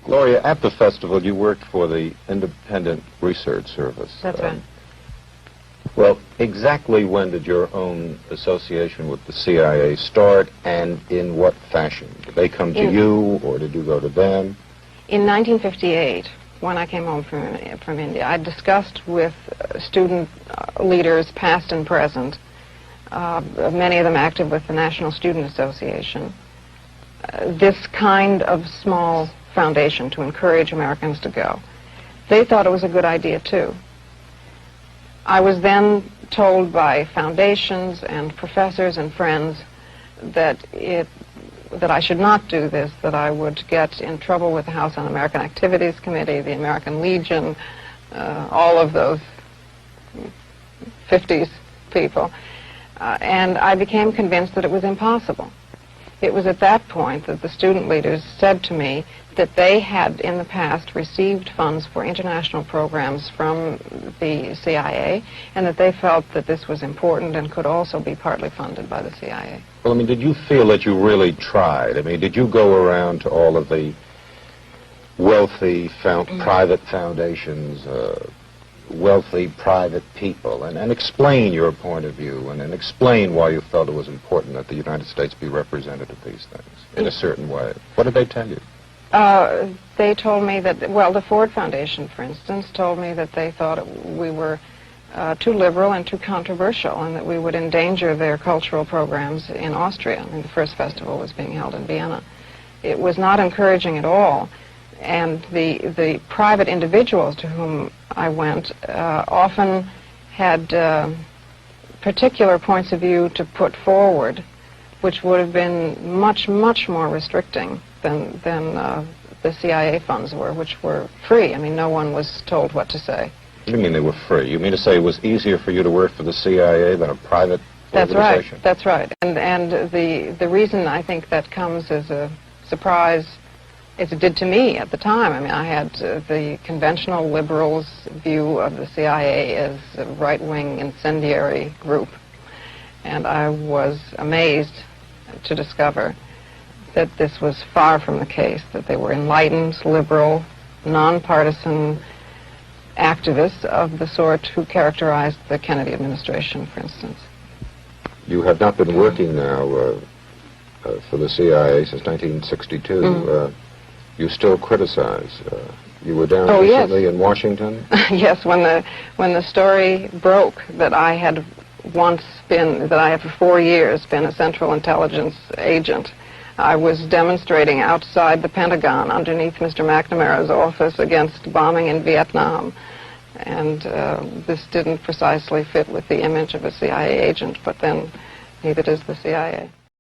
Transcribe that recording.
Gloria, at the festival, you worked for the Independent Research Service. That's right. Well, exactly when did your own association with the CIA start, and in what fashion? Did they come to you, or did you go to them? In 1958, when I came home from India, I discussed with student leaders, past and present, many of them active with the National Student Association, this kind of small foundation to encourage Americans to go. They thought it was a good idea, too. I was then told by foundations and professors and friends that I should not do this, that I would get in trouble with the House Un-American Activities Committee, the American Legion, all of those 50s people. And I became convinced that it was impossible. It was at that point that the student leaders said to me that they had in the past received funds for international programs from the CIA, and that they felt that this was important and could also be partly funded by the CIA. Well, I mean, did you feel that you really tried? I mean, did you go around to all of the wealthy private foundations, wealthy private people, and explain your point of view, and explain why you felt it was important that the United States be represented at these things in a certain way? What did they tell you? They told me that, well, the Ford Foundation, for instance, told me that they thought we were too liberal and too controversial, and that we would endanger their cultural programs in Austria. I mean, the first festival was being held in Vienna. It was not encouraging at all, and the private individuals to whom I went often had particular points of view to put forward, which would have been much, much more restricting than the CIA funds were, which were free. I mean, no one was told what to say. What do you mean they were free? You mean to say it was easier for you to work for the CIA than a private organization? That's right. And the reason I think that comes as a surprise, as it did to me at the time. I mean, I had the conventional liberals' view of the CIA as a right-wing incendiary group, and I was amazed to discover that this was far from the case, that they were enlightened, liberal, nonpartisan activists of the sort who characterized the Kennedy administration, for instance. You have not been working now for the CIA since 1962. You still criticize. You were down recently in Washington? Yes, when the story broke that I had that I had for 4 years been a Central Intelligence agent, I was demonstrating outside the Pentagon underneath Mr. McNamara's office against bombing in Vietnam. And this didn't precisely fit with the image of a CIA agent, but then neither does the CIA.